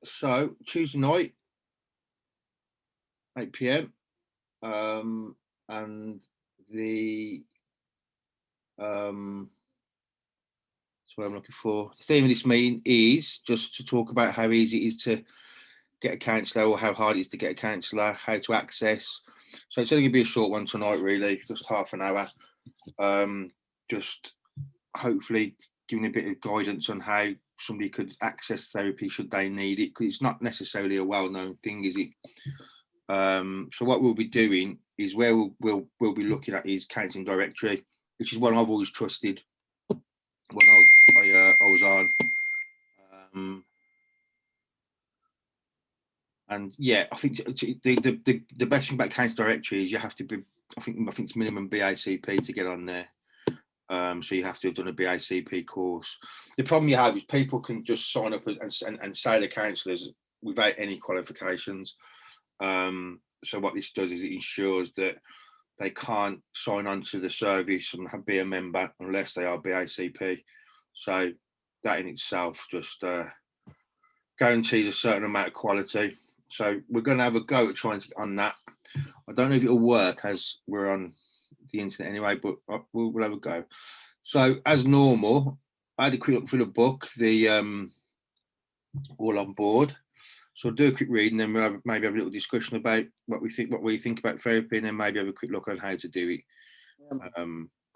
So Tuesday night, 8 p.m. And the that's what I'm looking for. The theme of this meeting is just to talk about how easy it is to get a counsellor or how hard it is to get a counsellor, how to access. So it's only going to be a short one tonight, really, just half an hour. Just hopefully giving a bit of guidance on how somebody could access therapy should they need it, because it's not necessarily a well-known thing, is it? So what we'll be doing is where we'll be looking at is counselling directory, which is one I've always trusted when I was on. And yeah, I think the best thing about counselling directory is you have to be. I think it's minimum BACP to get on there. So you have to have done a BACP course. The problem you have is people can just sign up and say they're counsellors without any qualifications. So what this does is it ensures that they can't sign on to the service and be a member unless they are BACP. So that in itself just guarantees a certain amount of quality. So we're going to have a go at trying to get on that. I don't know if it'll work as we're on the internet anyway, but we'll have a go. So as normal, I had a quick look through the book, the All on Board. So I'll do a quick read, and then we'll maybe have a little discussion about what we think about therapy, and then maybe have a quick look on how to do it. But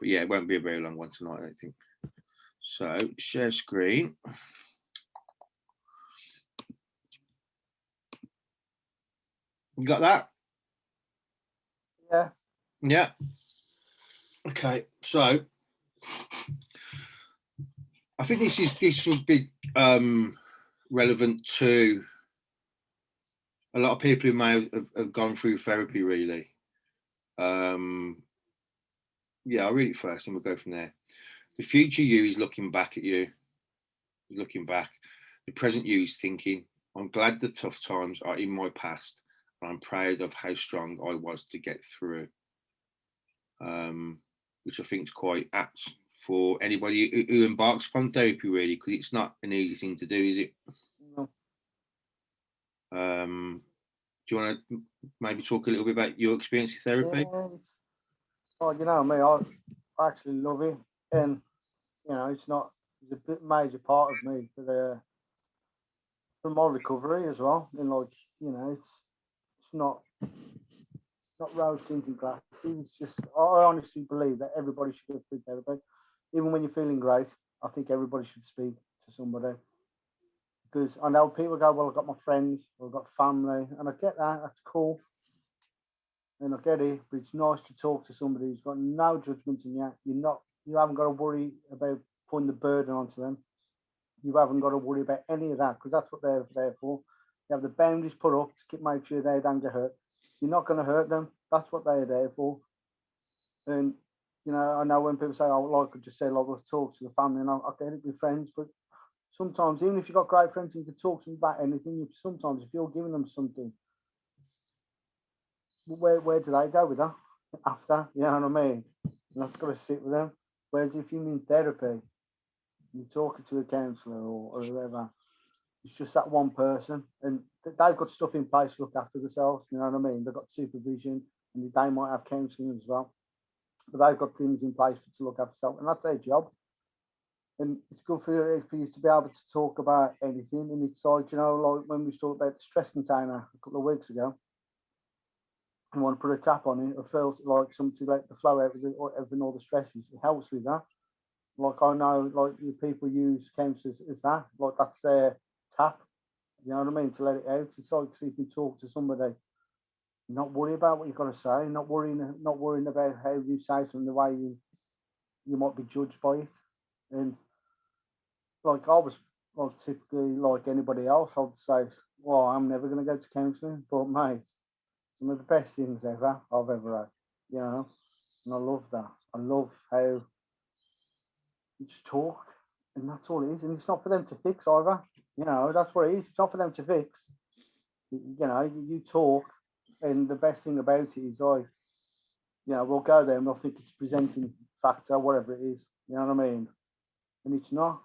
yeah, it won't be a very long one tonight, I don't think. So share screen. You got that? Yeah. Yeah. Okay. So I think this will be relevant to a lot of people who may have gone through therapy, really. Yeah, I'll read it first and we'll go from there. The future you is looking back at you. He's looking back. The present you is thinking, I'm glad the tough times are in my past, and I'm proud of how strong I was to get through. Which I think is quite apt for anybody who embarks upon therapy, really, because it's not an easy thing to do, is it? No. Do you want to maybe talk a little bit about your experience with therapy? Yeah. Oh, you know me, I actually love it, and it's a bit major part of me for my recovery as well. And like it's not rose tinted glasses. It's just I honestly believe that everybody should go through therapy, even when you're feeling great. I think everybody should speak to somebody because I know people go, well, I've got my friends, or I've got family, and I get that. That's cool, and I get it. But it's nice to talk to somebody who's got no judgment in you. You haven't got to worry about putting the burden onto them. You haven't got to worry about any of that because that's what they're there for. You have the boundaries put up to make sure they don't get hurt. You're not going to hurt them. That's what they're there for. And I know when people say, "Oh, like I just said, like we'll talk to the family," and I get it with friends, but sometimes even if you've got great friends and you can talk to them about anything, sometimes if you're giving them something, where do they go with that after? You know what I mean? And that's got to sit with them. Whereas if you need therapy, you're talking to a counsellor or whoever, it's just that one person, and they've got stuff in place to look after themselves. You know what I mean? They've got supervision, and they might have counselling as well, but they've got things in place to look after themselves, and that's their job. And it's good for you to be able to talk about anything. And it's like like when we talked about the stress container a couple of weeks ago, and want to put a tap on it, I felt like something to let the flow out with everything, all the stresses. It helps with that. Like I know, like the people use counsellors as that, like that's their tap. You know what I mean? To let it out. It's like so you can talk to somebody, not worry about what you've got to say, not worrying about how you say something, the way you might be judged by it. And like I was typically like anybody else. I'd say, well, I'm never going to go to counselling, but mate, some of the best things I've ever had. You know, and I love that. I love how you just talk, and that's all it is. And it's not for them to fix either. That's what it is. It's not for them to fix. You talk, and the best thing about it is we'll go there and they'll think it's presenting factor, whatever it is. You know what I mean? And it's not.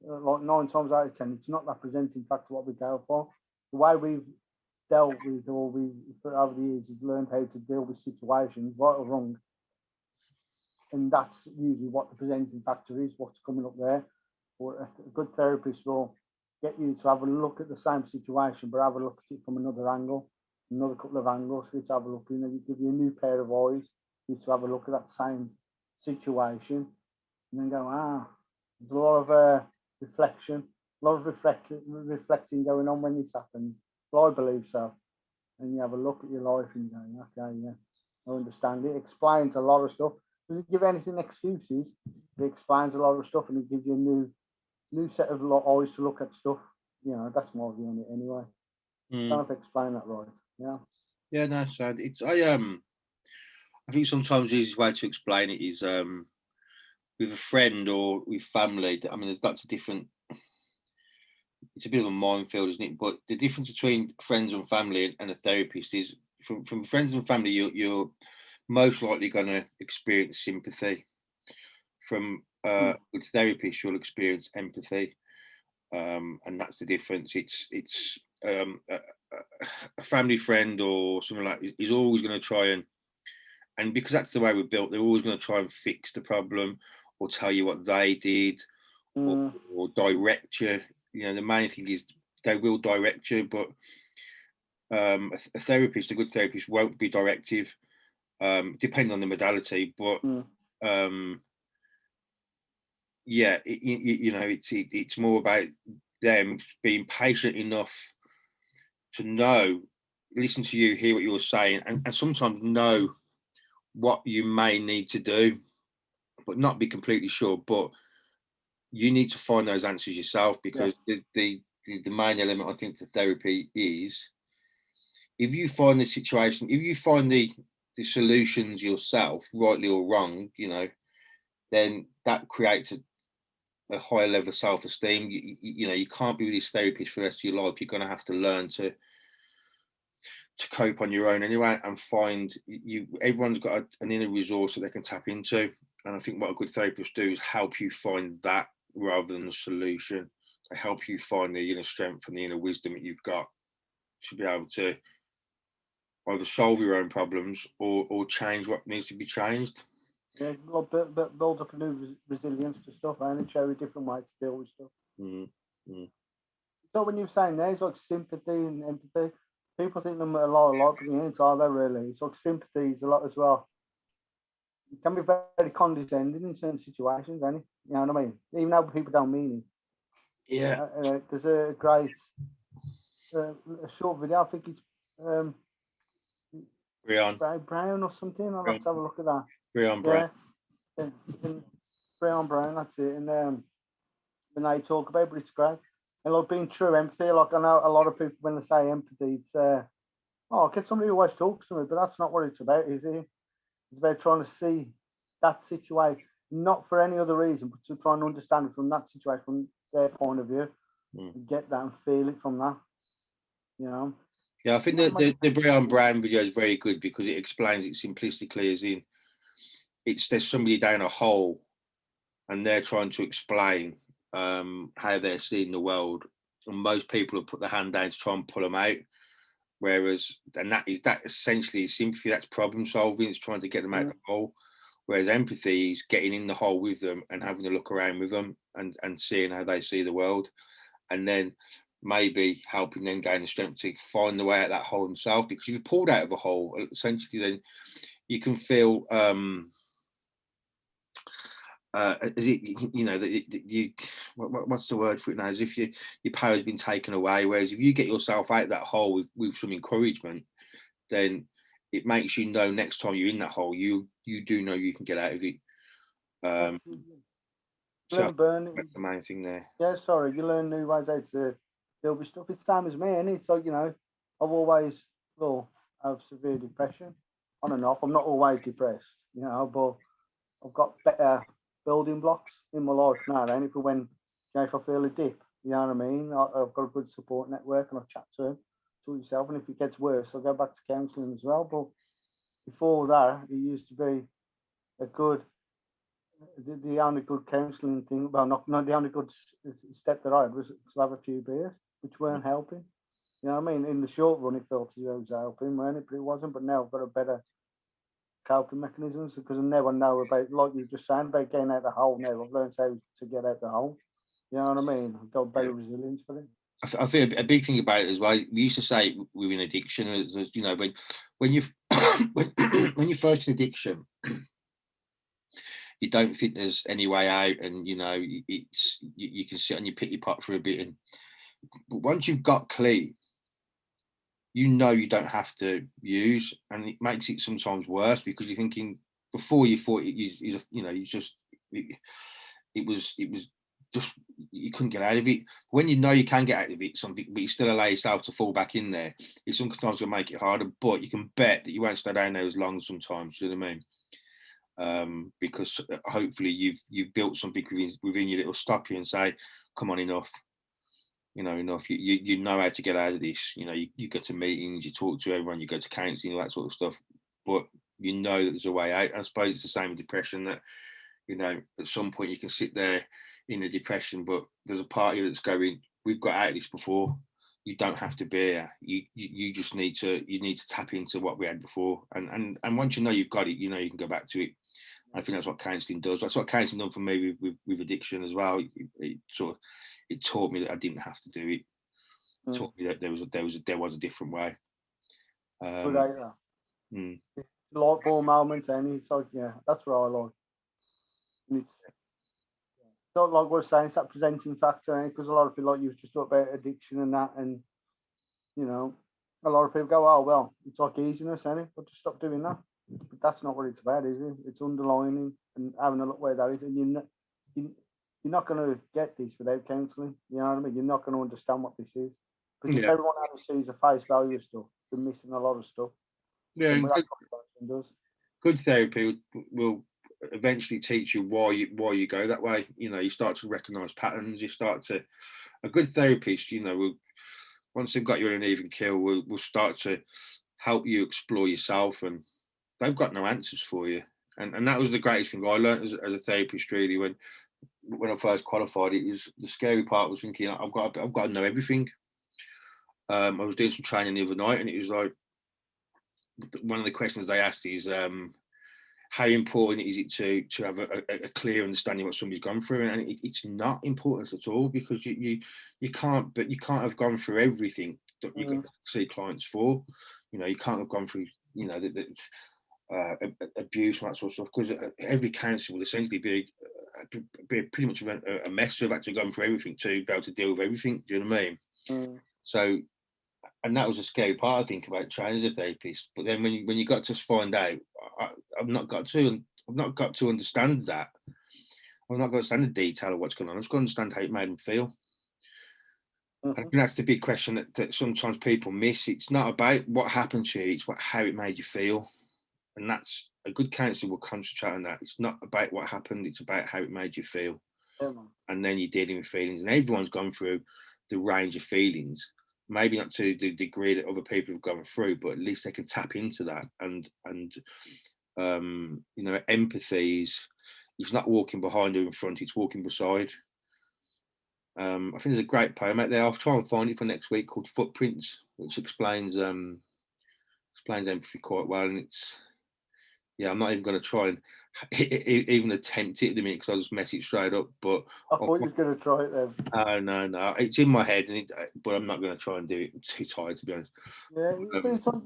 like 9 times out of 10, it's not that presenting factor what we go for. The way we've dealt with, or we over the years, has learned how to deal with situations, right or wrong, and that's usually what the presenting factor is, what's coming up there. Or a good therapist will get you to have a look at the same situation, but have a look at it from another angle, another couple of angles for you to have a look in, and you give you a new pair of eyes for you to have a look at that same situation, and then go, there's a lot of reflection, a lot of reflecting going on when this happens. Well, I believe so. And you have a look at your life and you go, okay, yeah, I understand. It explains a lot of stuff. Doesn't give anything excuses. It explains a lot of stuff, and it gives you a new set of eyes to look at stuff. That's my view on it anyway. Can't explain that right. Yeah. Yeah, no, so it's I think sometimes the easiest way to explain it is with a friend or with family. I mean, there's lots of different. It's a bit of a minefield, isn't it? But the difference between friends and family and a therapist is from friends and family, you're most likely going to experience sympathy. From with therapists, you'll experience empathy, and that's the difference. It's a family friend or something like is always going to try and because that's the way we're built, they're always going to try and fix the problem or tell you what they did or direct you. The main thing is they will direct you, but a therapist, a good therapist, won't be directive. Depending on the modality, but yeah, it's more about them being patient enough to know, listen to you, hear what you're saying, and sometimes know what you may need to do, but not be completely sure. But you need to find those answers yourself, because the main element, I think, to therapy is if you find the situation, if you find the solutions yourself, rightly or wrong, then that creates a higher level of self-esteem. You can't be with this therapist for the rest of your life. You're going to have to learn to cope on your own anyway, and find everyone's got an inner resource that they can tap into. And I think what a good therapist do is help you find that rather than the solution. They help you find the inner strength and the inner wisdom that you've got to be able to either solve your own problems or change what needs to be changed. Yeah, build up a new resilience to stuff, and show a different way to deal with stuff. So when you're saying there, it's like sympathy and empathy. People think them a lot, but the ain't, are they really? It's like sympathy is a lot as well. It can be very condescending in certain situations, ain't it? You know what I mean? Even though people don't mean it. Yeah. There's a great a short video. I think it's Brown or something. I'll have to have a look at that. Brown. Brown, that's it. And when they talk about it, but it's great. And like being true empathy, like I know a lot of people when they say empathy, it's get somebody who always talks to me, but that's not what it's about, is it? It's about trying to see that situation, not for any other reason, but to try and understand it from that situation, from their point of view, and get that and feel it from that. Yeah, I think the Brown video is very good because it explains it simplistically, as in there's somebody down a hole and they're trying to explain how they're seeing the world, and most people will put their hand down to try and pull them out. Whereas, and that essentially is sympathy. That's problem solving. It's trying to get them out of the hole. Whereas empathy is getting in the hole with them and having a look around with them and seeing how they see the world, and then maybe helping them gain the strength to find the way out of that hole themselves. Because if you're pulled out of a hole, essentially, then you can feel what's the word for it now? As if your power has been taken away. Whereas if you get yourself out of that hole with some encouragement, then it makes you know next time you're in that hole, you do know you can get out of it. So that's the main thing there. Yeah, sorry, you learn new ways how to deal with stuff. It's the same as me, and it's like, I've always have severe depression on and off. I'm not always depressed, but I've got better building blocks in my life now. And if I feel a dip, you know what I mean? I've got a good support network, and I chat to him, to yourself. And if it gets worse, I'll go back to counselling as well. But before that, it used to be a good The only good counselling thing, well, not the only good step that I had was to have a few beers, which weren't helping. You know what I mean? In the short run, it felt as though it was helping, weren't it? But it wasn't. But now I've got a better coping mechanisms because I never know about, like you were just saying, about getting out the hole now. I've learned how to get out the hole. You know what I mean? I've got better resilience for it. I think a big thing about it as well. We used to say within addiction, you know, when you when you first in addiction, you don't think there's any way out, and you know it's you can sit on your pity pot for a bit, but once you've got clean, you know you don't have to use, and it makes it sometimes worse because you're thinking before you thought you know you just it was just you couldn't get out of it. When you know you can get out of it, something, but you still allow yourself to fall back in there, it sometimes will make it harder. But you can bet that you won't stay down there as long sometimes. You know what I mean? Because hopefully you've built something within you that will stop you and say, "Come on, enough." You know, enough. You know how to get out of this. You know, you go to meetings, you talk to everyone, you go to counselling, all that sort of stuff. But you know that there's a way out. I suppose it's the same with depression. That you know, at some point you can sit there in a depression, but there's a part of you that's going, "We've got out of this before. You don't have to be here. You just need to tap into what we had before, and once you know you've got it, you know you can go back to it." I think that's what counselling does. That's what counselling done for me with addiction as well. It taught me that I didn't have to do it. It taught me that there was a different way. Good Um, idea. mm, Light bulb moment, and it's like, yeah, that's what I like. And it's not like we're saying, it's that presenting factor, because a lot of people, like you just talked about addiction and that, and you know, a lot of people go, oh well, it's like easiness, isn't it? But just stop doing that. But that's not what it's about, is it? It's underlining and having a look where that is, and you, you're not going to get this without counselling. You know what I mean? You're not going to understand what this is because if yeah, everyone only sees the face value of stuff, they're missing a lot of stuff. yeah. And And that's what counselling does. good therapy will eventually teach you why you go that way. You know, you start to recognise patterns. You start to a good therapist. You know, will once they've got you in an even keel, will start to help you explore yourself, and they've got no answers for you. And that was the greatest thing I learned as a therapist. Really, when I first qualified, it was the scary part was thinking I've got to know everything. I was doing some training the other night, and it was like one of the questions they asked is how important is it to have a clear understanding of what somebody's gone through, and it's not important at all because you can't have gone through everything that you can see clients for. You know, you can't have gone through abuse and that sort of stuff because every counsellor will essentially be pretty much a mess of actually going through everything to be able to deal with everything. Do you know what I mean? So, and that was a scary part I think about training as a therapist. But then when you got to find out, I've not got to understand that. I've not got to understand the detail of what's going on. I've just got to understand how it made them feel. I think that's the big question that sometimes people miss. It's not about what happened to you; it's how it made you feel. And that's a good counsellor will concentrate on that. It's not about what happened; it's about how it made you feel. Yeah, and then you're dealing with feelings, and everyone's gone through the range of feelings. Maybe not to the degree that other people have gone through, but at least they can tap into that. And you know, empathy is it's not walking behind or in front; it's walking beside. I think there's a great poem out there. I'll try and find it for next week called Footprints, which explains empathy quite well. And it's yeah, I'm not even going to try and even attempt it at the minute because I'll just mess it straight up. But I thought you was going to try it then. oh no, it's in my head, but I'm not going to try and do it. I'm too tired to be honest. Yeah, but it's like,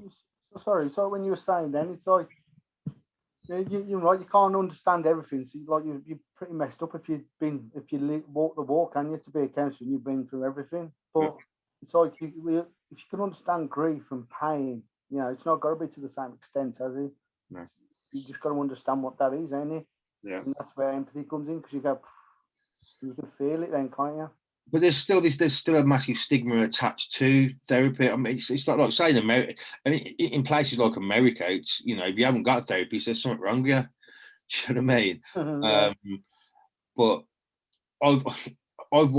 sorry. So when you were saying then, it's like you're right. You can't understand everything. So you're pretty messed up if you walk the walk, and you to be a counsellor, and you've been through everything. But it's like if you can understand grief and pain, you know, it's not got to be to the same extent, has it? No. You just got to understand what that is, ain't it? Yeah. And that's where empathy comes in because you can feel it then, can't you? But there's still a massive stigma attached to therapy. I mean, it's not like saying America. I mean, in places like America, it's you know, if you haven't got a therapist, there's something wrong with you. Do you know what I mean? Yeah. But I've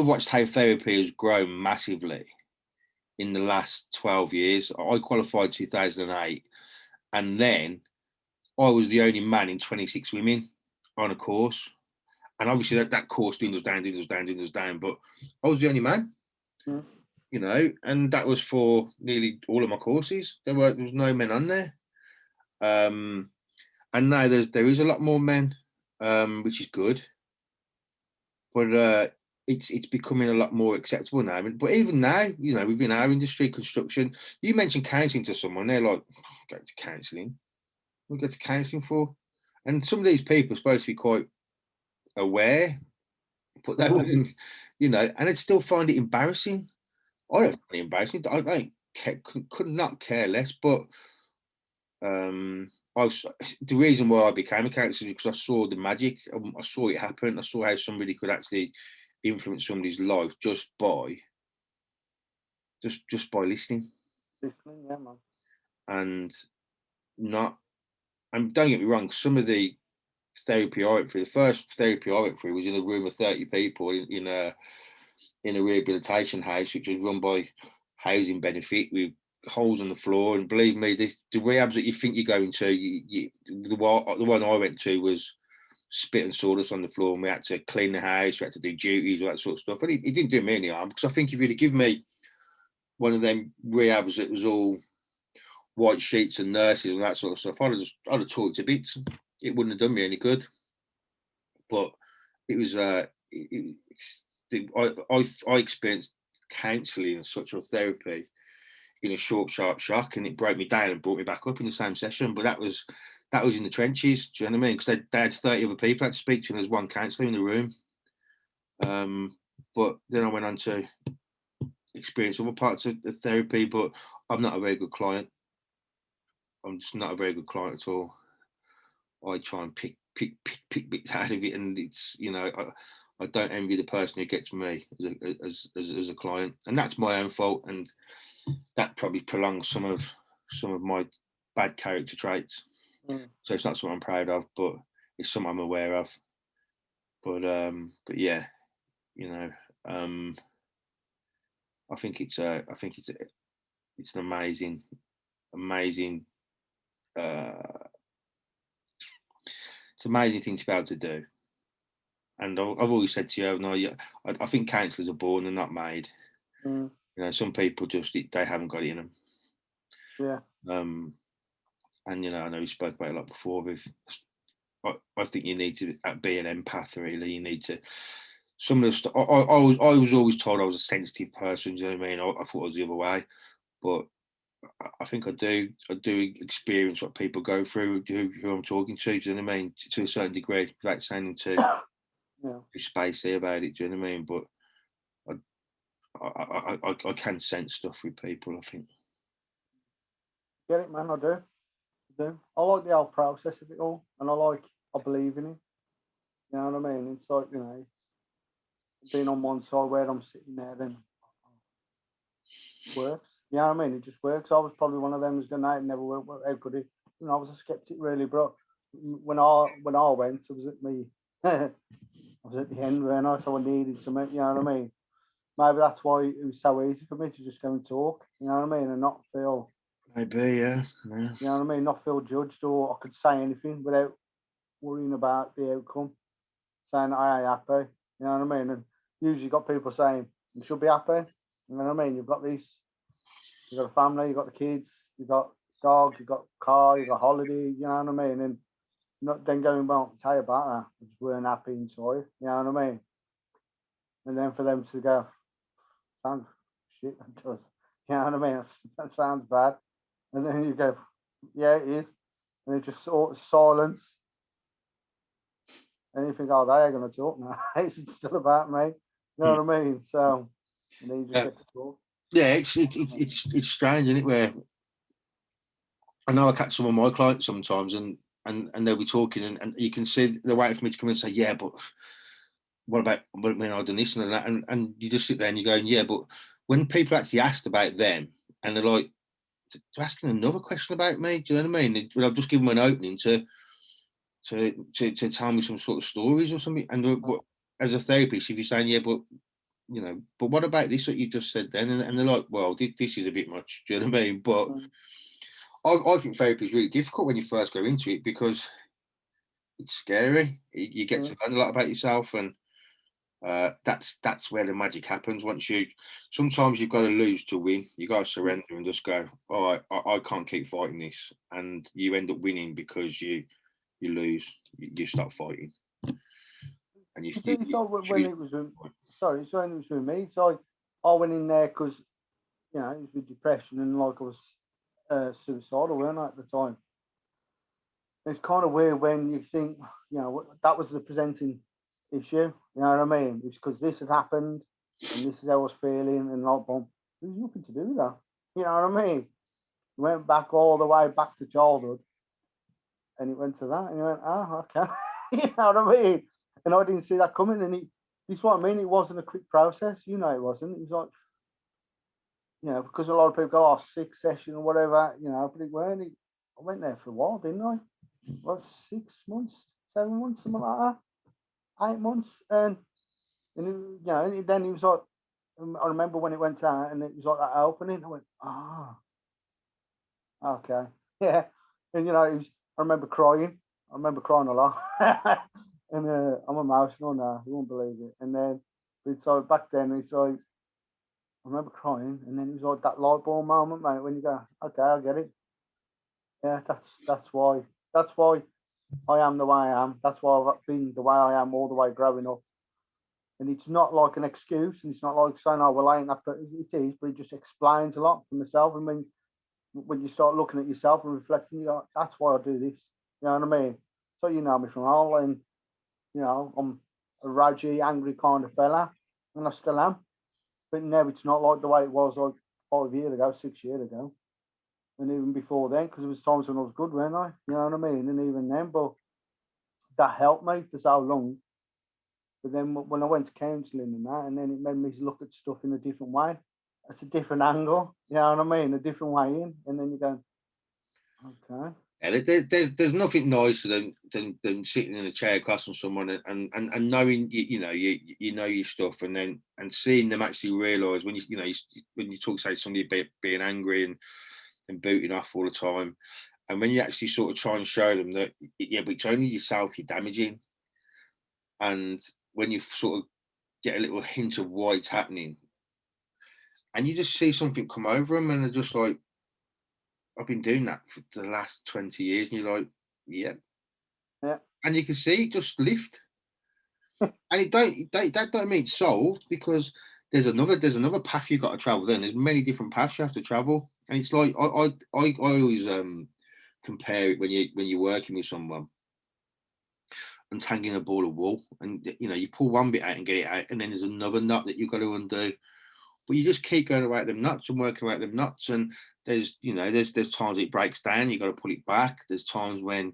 watched how therapy has grown massively in the last 12 years. I qualified 2008, and then I was the only man in 26 women on a course. And obviously that course dwindles down, but I was the only man, you know, and that was for nearly all of my courses. There was no men on there. And now there is a lot more men, which is good. But it's becoming a lot more acceptable now. But even now, you know, within our industry, construction, you mentioned counselling to someone, they're like, go to counselling. What go to counselling for? And some of these people are supposed to be quite aware, but they wouldn't, you know, and I'd still find it embarrassing. I don't find it embarrassing. I don't care, could not care less. But the reason why I became a counsellor is because I saw the magic. I saw it happen. I saw how somebody could actually influence somebody's life just by listening. Listening, yeah, man. And not, and don't get me wrong, some of the therapy I went through, the first therapy I went through was in a room of 30 people in a rehabilitation house, which was run by Housing Benefit, with holes on the floor. And believe me, the rehabs that you think you're going to, the one I went to was spit and sawdust on the floor, and we had to clean the house, we had to do duties, all that sort of stuff. And it didn't do me any harm, because I think if you'd have given me one of them rehabs that was all white sheets and nurses and that sort of stuff, I'd have talked to bits. It wouldn't have done me any good. But it was I experienced counselling and such a therapy in a short, sharp shock, and it broke me down and brought me back up in the same session. But that was in the trenches. Do you know what I mean? Because they had 30 other people I had to speak to, and there's one counsellor in the room. But then I went on to experience other parts of the therapy. But I'm not a very good client. I'm just not a very good client at all. I try and pick bits out of it, and it's, you know, I don't envy the person who gets me as a client, and that's my own fault, and that probably prolongs some of my bad character traits. So it's not something I'm proud of, but it's something I'm aware of. But yeah, you know, I think it's an amazing it's an amazing thing to be able to do. And I've always said to you, no, I think counsellors are born and not made. You know, some people they haven't got it in them. Yeah. And you know, I know we spoke about it a lot before. I think you need to be an empath. Really, you need to. Some of the stuff. I was always told I was a sensitive person. Do you know what I mean? I thought it was the other way, but I think I do experience what people go through who I'm talking to. Do you know what I mean? To a certain degree, without sounding too spacey about it. Do you know what I mean? But I can sense stuff with people, I think. Get it, man, I do. I like the whole process of it all, and I believe in it. You know what I mean? It's like, you know, being on one side where I'm sitting there, then it works. You know what I mean? It just works. I was probably one of them who's going, "No, it never worked. How could it?" You know, I was a skeptic, really, bro. When I went, I was at me. I was at the end, when I so I needed something. You know what I mean? Maybe that's why it was so easy for me to just go and talk. You know what I mean? And not feel. Maybe, yeah. You know what I mean? Not feel judged, or I could say anything without worrying about the outcome. Saying I ain't happy. You know what I mean? And usually got people saying you should be happy. You know what I mean? You've got this. You've got a family. You've got the kids. You've got dog. You've got car. You've got holiday. You know what I mean? And not then going, well, tell you about that. I just weren't happy inside. You know what I mean? And then for them to go, sounds shit. That does. You know what I mean? That sounds bad. And then you go, yeah, it is. And it's just sort of silence. And you think, oh, they are going to talk now. It's still about me. You know what I mean? So, and then you just get to talk. Yeah, it's strange, isn't it? Where I know I catch some of my clients sometimes, and they'll be talking, and you can see they're waiting for me to come in and say, yeah, but what about when I've done this and that? And you just sit there and you're going, yeah, but when people actually asked about them, and they're like, they're asking another question about me, do you know what I mean? I've just given them an opening to tell me some sort of stories or something. And as a therapist, if you're saying, yeah, but you know, but what about this that you just said then? And they're like, well, this is a bit much. Do you know what I mean? But I think therapy is really difficult when you first go into it because it's scary. You get to learn a lot about yourself, and that's where the magic happens. Sometimes you've got to lose to win. You got to surrender and just go, all right, I can't keep fighting this, and you end up winning because you lose. You stop fighting, and when it was sorry, so when it was with me, so I went in there because it was with depression and like I was suicidal, weren't I, at the time. It's kind of weird when you think, that was the presenting issue. You know what I mean? It's because this had happened and this is how I was feeling, and like, boom, there's nothing to do with that. You know what I mean? Went back all the way back to childhood, and it went to that, and you went, okay. You know what I mean? And I didn't see that coming. And this is what I mean. It wasn't a quick process. It wasn't. It was like, because a lot of people go, 6 sessions or whatever, but it weren't. I went there for a while, didn't I? What, 6 months, 7 months, something like that, 8 months, and and then it was like, I remember when it went out, and it was like that opening. I went, okay, yeah, and I remember crying. I remember crying a lot, and I'm emotional now. You won't believe it. And then it's like back then, it's like I remember crying, and then it was like that light bulb moment, mate, when you go, okay, I get it. Yeah, that's why I am the way I am. That's why I've been the way I am all the way growing up. And it's not like an excuse, and it's not like saying, "Oh, well, I ain't that." But it is, but it just explains a lot for myself. And when you start looking at yourself and reflecting, you go, "That's why I do this." You know what I mean? So you know me from all, and I'm a ragey, angry kind of fella, and I still am. But now it's not like the way it was like 5 years ago, 6 years ago. And even before then, because there was times when I was good, weren't I? You know what I mean? And even then, but that helped me for so long. But then when I went to counselling and that, and then it made me look at stuff in a different way. It's a different angle, you know what I mean? A different way in. And then you go, okay. Yeah, there's nothing nicer than sitting in a chair across from someone and knowing you know your stuff, and seeing them actually realise when when you talk, say, somebody being angry and booting off all the time, and when you actually sort of try and show them that, yeah, but it's only yourself you're damaging, and when you sort of get a little hint of why it's happening, and you just see something come over them, and they're just like, I've been doing that for the last 20 years, and you're like, yeah, Yeah. and you can see it just lift, and that don't mean it's solved, because there's another path you've got to travel. Then there's many different paths you have to travel, and it's like I always compare it when you're working with someone, untangling a ball of wool, and you pull one bit out and get it out, and then there's another knot that you've got to undo. But you just keep going about them nuts and working about them nuts, and there's times it breaks down, you got to pull it back. There's times when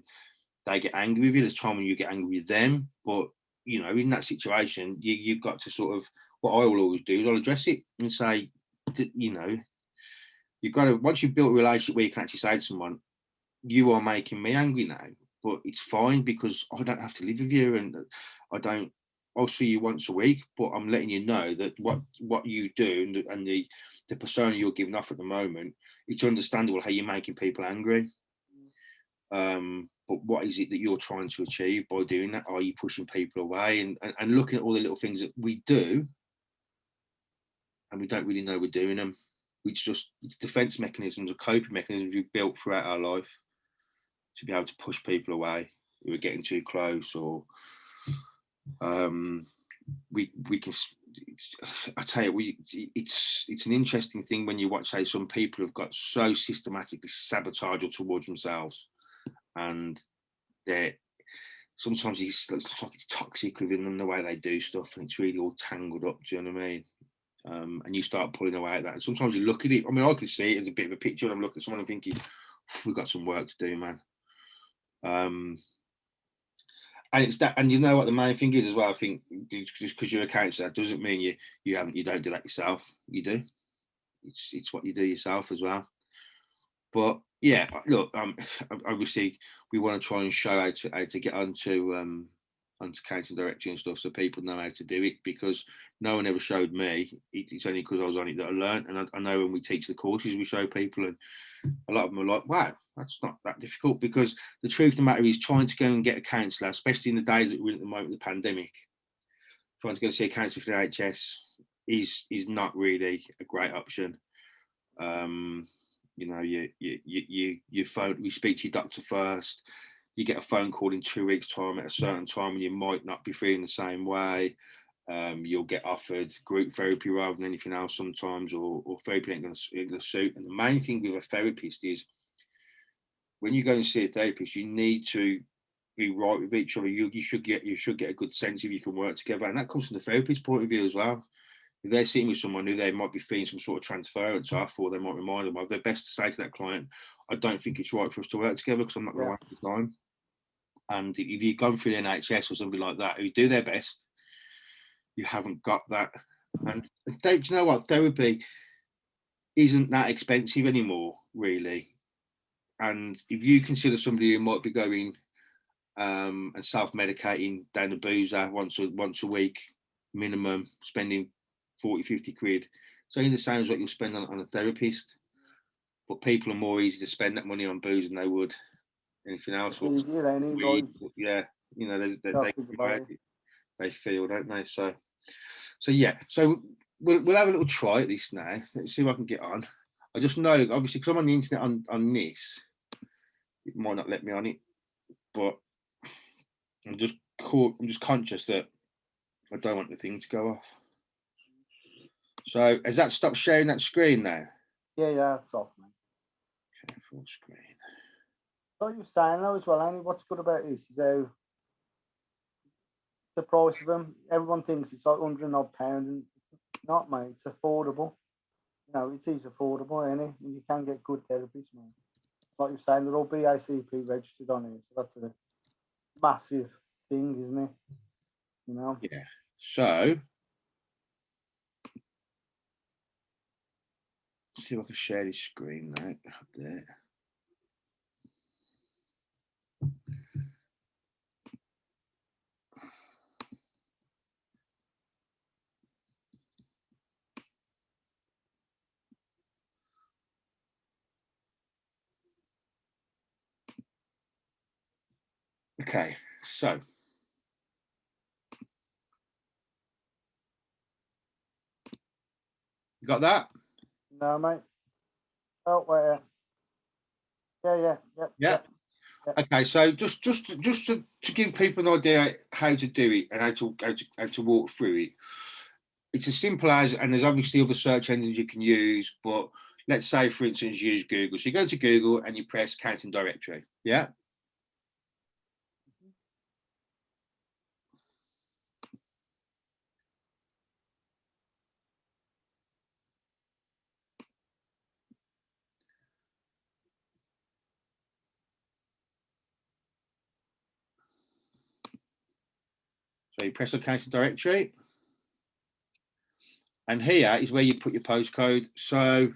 they get angry with you. There's times when you get angry with them. But in that situation, you've got to sort of, what I will always do is I'll address it and say, you've got to, once you've built a relationship where you can actually say to someone, you are making me angry now, but it's fine because I don't have to live with you, and I'll see you once a week, but I'm letting you know that what you do and the persona you're giving off at the moment, it's understandable how you're making people angry. But what is it that you're trying to achieve by doing that? Are you pushing people away? And looking at all the little things that we do, and we don't really know we're doing them. It's defense mechanisms or coping mechanisms we've built throughout our life to be able to push people away who are getting too close, or we can. I tell you, it's an interesting thing when you watch, say, some people have got so systematically sabotaged towards themselves, and they're sometimes it's like it's toxic within them, the way they do stuff, and it's really all tangled up. Do you know what I mean? And you start pulling away at that. And sometimes you look at it. I mean, I can see it as a bit of a picture, and I'm looking at someone and thinking, we've got some work to do, man. And it's that, and you know what the main thing is as well. I think just because you're a counsellor, that doesn't mean you don't do that yourself. You do. It's what you do yourself as well. But yeah, look, obviously we want to try and show how to get onto onto counselling directory and stuff, so people know how to do it, because no one ever showed me. It's only because I was on it that I learned. And I know when we teach the courses, we show people, and a lot of them are like, wow, that's not that difficult. Because the truth of the matter is, trying to go and get a counsellor, especially in the days that we're in at the moment, the pandemic, trying to go see a counsellor for the NHS is not really a great option. You know, you phone, we speak to your doctor first. You get a phone call in 2 weeks' time at a certain time, and you might not be feeling the same way. You'll get offered group therapy rather than anything else sometimes, or therapy ain't going to suit. And the main thing with a therapist is, when you go and see a therapist, you need to be right with each other. You should get a good sense if you can work together, and that comes from the therapist's point of view as well. If they're sitting with someone who they might be feeling some sort of transference off, or they might remind them of, they're best to say to that client, I don't think it's right for us to work together, because I'm not going to waste your time. And if you've gone through the NHS or something like that, who do their best, you haven't got that. And do you know what? Therapy isn't that expensive anymore, really. And if you consider somebody who might be going and self-medicating down a boozer once a week minimum, spending 40, 50 quid, it's only the same as what you'll spend on a therapist. But people are more easy to spend that money on booze than they would anything else. It's easier, ain't it? Like, Yeah, you know, it. they feel, don't they? So yeah. So we'll have a little try at this now. Let's see if I can get on. I just know, obviously, because I'm on the internet on this, it might not let me on it, but I'm just conscious that I don't want the thing to go off. So has that stopped sharing that screen now? Yeah, it's off, man. Okay, full screen. Like you're saying though as well, Annie, what's good about this is how the price of them, everyone thinks it's like £100 and it's not, mate. It's affordable. You know, it is affordable, ain't it? And you can get good therapists, mate. Like you're saying, they're all BACP registered on here, so that's a massive thing, isn't it? You know? Yeah. So let's see if I can share this screen now up there. Okay, so you got that? No, mate. Oh, wait. Yeah. Okay, so just to give people an idea how to do it and how to walk through it. It's as simple as, and there's obviously other search engines you can use, but let's say, for instance, use Google. So you go to Google and you press counselling directory. Yeah. So you press the counselling directory, and here is where you put your postcode. So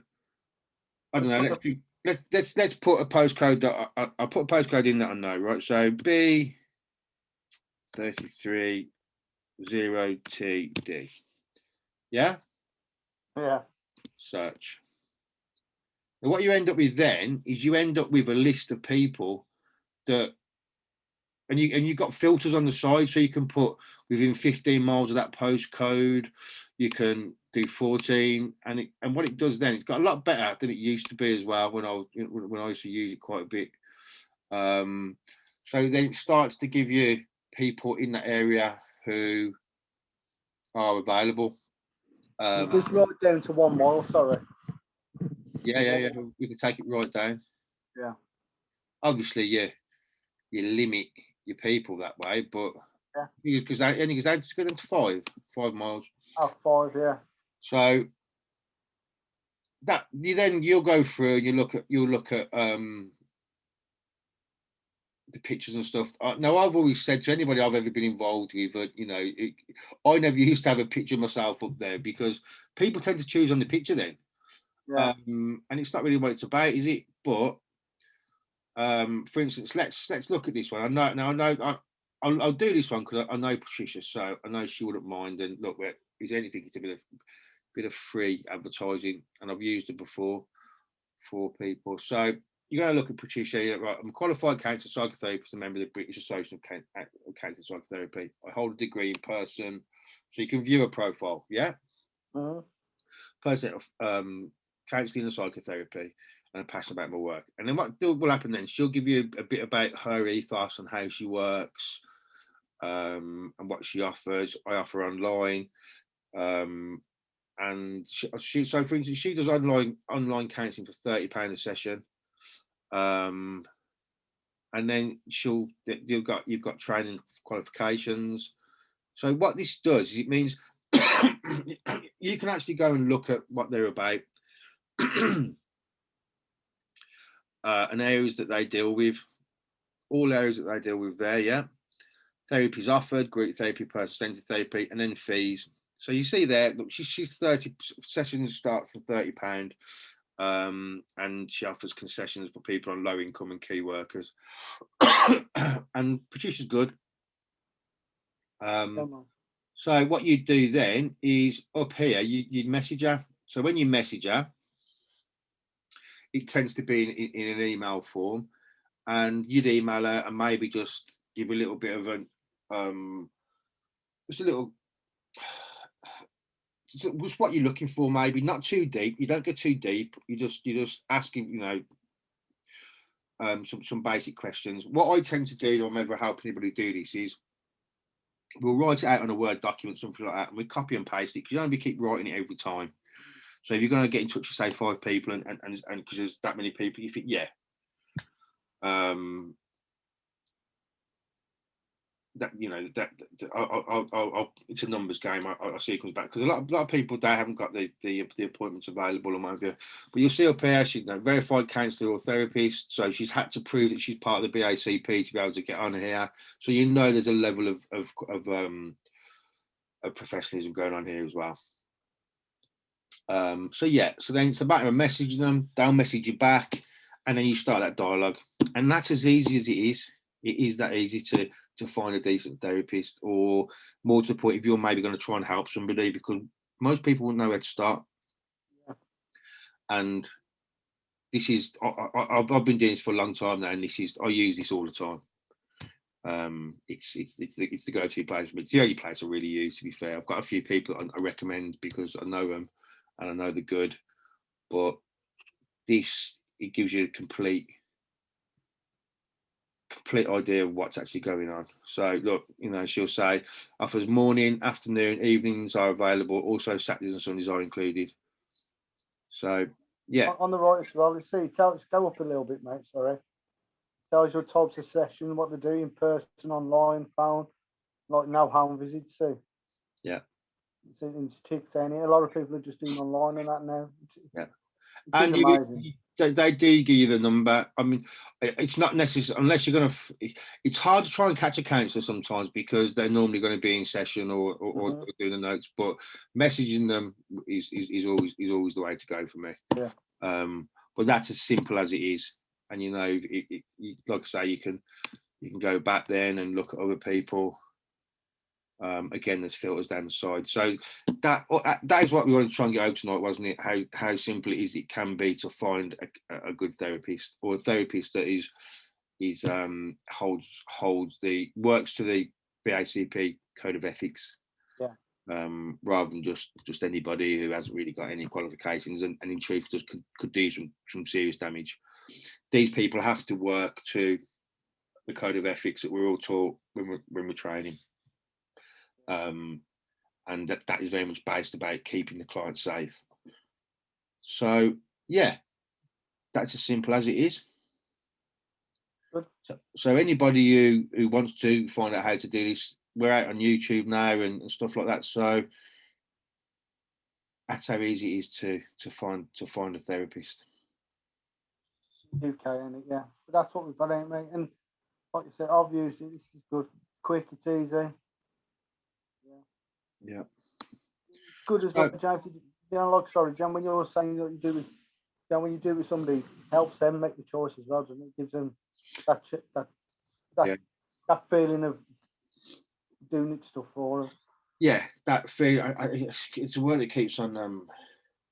I don't know. Let's put a postcode that I'll put a postcode in that I know, right? So B330TD. Yeah. Yeah. Search. And what you end up with then is you end up with a list of people that, and you've got filters on the side, so you can put within 15 miles of that postcode. You can do 14, and what it does then, it's got a lot better than it used to be as well. When I used to use it quite a bit. So then it starts to give you people in that area who are available. Just write down to 1 mile. Sorry. Yeah. We can take it right down. Yeah. Obviously, you limit your people that way, but because they only goes down to 5 miles. Oh, 5, yeah. So that you'll go through and you'll look at the pictures and stuff. Now, I've always said to anybody I've ever been involved with that, I never used to have a picture of myself up there, because people tend to choose on the picture then. Yeah. And it's not really what it's about, is it? But for instance, let's look at this one. I know I'll do this one because I know Patricia, so I know she wouldn't mind. And look, is anything? It's a bit of free advertising, and I've used it before for people. So you got to look at Patricia. Right, I'm a qualified counsellor psychotherapist, a member of the British Association of Counsellor Psychotherapy. I hold a degree in person, so you can view a profile. Yeah, person of counselling and psychotherapy, and I'm passionate about my work. And then what will happen then? She'll give you a bit about her ethos and how she works, and what she offers. I offer online. And so for instance, she does online counselling for £30 a session, and then you've got training qualifications. So what this does is it means you can actually go and look at what they're about, and areas that they deal with, all areas that they deal with there. Yeah, therapy is offered, group therapy, person-centered therapy, and then fees. So you see there, look, she's 30 sessions start from £30, and she offers concessions for people on low income and key workers. And Patricia's good. So what you do then is up here, you message her. So when you message her, it tends to be in an email form, and you'd email her and maybe just give a little bit of just a little. Just what you're looking for, maybe not too deep. You don't get too deep. You just asking, some basic questions. What I tend to do, when I'm ever helping anybody do this, is we'll write it out on a Word document, something like that, and we copy and paste it because you don't keep writing it every time. So if you're going to get in touch with say 5 people, and because there's that many people, you think that I'll it's a numbers game. I'll see it comes back because a lot of people they haven't got the appointments available on my view. But you'll see up here she's a verified counsellor or therapist, so she's had to prove that she's part of the BACP to be able to get on here. So there's a level of professionalism going on here as well. So then it's a matter of messaging them. They'll message you back, and then you start that dialogue, and that's as easy as it is. It is that easy to find a decent therapist, or more to the point, if you're maybe going to try and help somebody, because most people won't know where to start. Yeah. And this is, I've been doing this for a long time now, and I use this all the time. It's the go-to place, but it's the only place I really use, to be fair. I've got a few people I recommend because I know them and I know they're good, but it gives you a complete idea of what's actually going on. So look, she'll say offers morning, afternoon, evenings are available. Also Saturdays and Sundays are included. So yeah. On the right as well, you see, go up a little bit, mate. Sorry. Tells your types of session, what they do in person, online, phone, like no home visits. See. Yeah. It's ticked in it. A lot of people are just doing online and that now. Yeah. And they do give you the number. I mean, it's not necessary unless you're going to. It's hard to try and catch a counsellor sometimes because they're normally going to be in session or doing the notes. But messaging them is always the way to go for me. Yeah. But that's as simple as it is, and like I say, you can go back then and look at other people. Again, there's filters down the side. So that is what we wanted to try and get over tonight, wasn't it? How simple it can be to find a good therapist, or a therapist that works to the BACP code of ethics. Yeah. Rather than just anybody who hasn't really got any qualifications and in truth just could do some serious damage. These people have to work to the code of ethics that we're all taught when we're training. And that is very much based about keeping the client safe. So yeah, that's as simple as it is. So anybody who wants to find out how to do this, we're out on YouTube now and stuff like that. So that's how easy it is to find a therapist. UK, and yeah, but that's what we've got, ain't we? And like you said, I've used it. This is good, quick, it's easy. Yeah. Good as well, James. Jan, when you're saying what you do with, when you do it with somebody, helps them make the choice as well, doesn't it? Gives them that feeling of doing it stuff for them. Yeah, that thing. It's a word that keeps on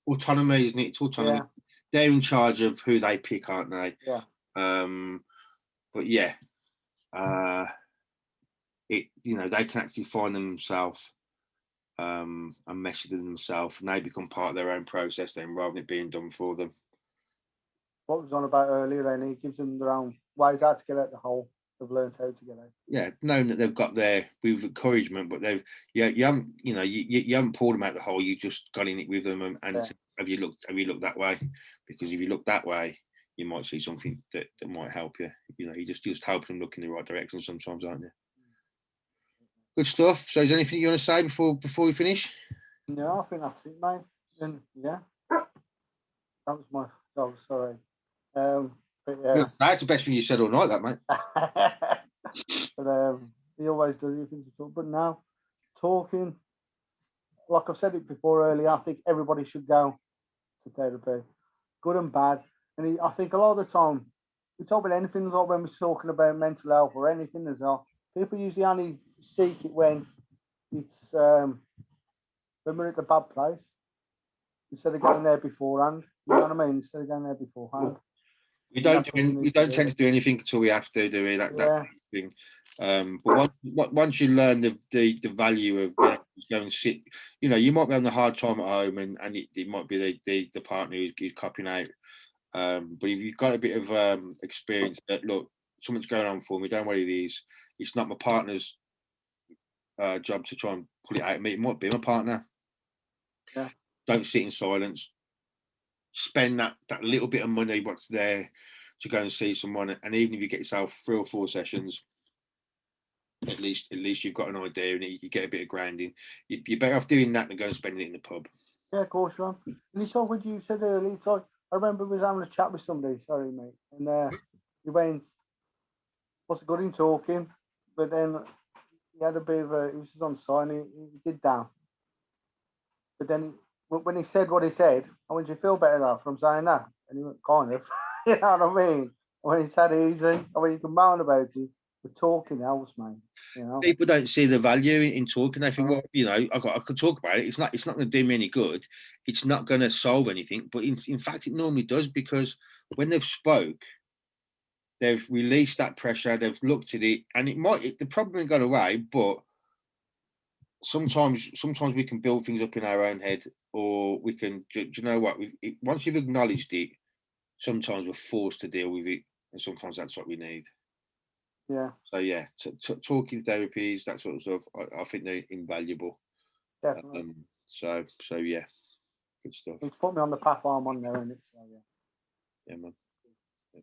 autonomy, isn't it? It's autonomy. Yeah. They're in charge of who they pick, aren't they? Yeah. But yeah, they can actually find themselves and mesh them themselves, and they become part of their own process then, rather than it being done for them. What was on about earlier, and he gives them their own ways out to get out the hole. They've learned how to get out. Yeah, knowing that they've got there with encouragement, but you haven't pulled them out the hole. You just got in it with them, and Yeah. have you looked that way? Because if you look that way, you might see something that might help you. You just help them look in the right direction sometimes, aren't you? Good stuff. So, is there anything you want to say before we finish? No, I think that's it, mate. And yeah, that was my dog. Sorry. But yeah. That's the best thing you said all night, that mate. But he always does things to talk. But now, talking, like I've said it before earlier, I think everybody should go to therapy, good and bad. And I think a lot of the time, we talk about anything, like when we're talking about mental health or anything as well, people usually only seek it when it's when we're at the bad place, instead of going there beforehand. You know what I mean? Instead of going there beforehand. We don't tend to do anything until we have to, do we? That thing. But once you learn the value of going and sit, you might be having a hard time at home, and it might be the partner who's copping out. But if you've got a bit of experience that, look, something's going on for me, don't worry, it is. It's not my partner's job to try and pull it out of me. It might be my partner. Yeah. Don't sit in silence. Spend that little bit of money what's there to go and see someone, and even if you get yourself 3 or 4 sessions, at least you've got an idea and you get a bit of grounding. You're better off doing that than going and spending it in the pub. Yeah, of course, Ron. And it's like what you said earlier. It's like, I remember we was having a chat with somebody. Sorry, mate, and he went, "What's good in talking?" But then he had a bit of he was just on sign. He did down. But then when he said what he said, I went, "Do you feel better now from saying that?" And he went, "Kind of." You know what I mean? When he said easy, I mean, you can moan about it, but talking helps, man. People don't see the value in talking. They think, well, I could talk about it. It's not going to do me any good. It's not going to solve anything. But in fact, it normally does, because when they've spoke, they've released that pressure. They've looked at it, and the problem ain't gone away. But sometimes we can build things up in our own head, or we can. Do you know what? Once you've acknowledged it, sometimes we're forced to deal with it, and sometimes that's what we need. Yeah. So yeah, talking therapies, that sort of stuff, I think they're invaluable. Definitely. So yeah, good stuff. He's put me on the path I'm on there, and it's yeah. Yeah, man. Yeah.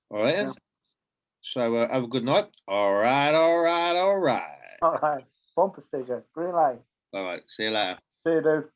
All right. Yeah. So have a good night. All right. All right. Bumper sticker. Green light. All right. See you later. See you, dude.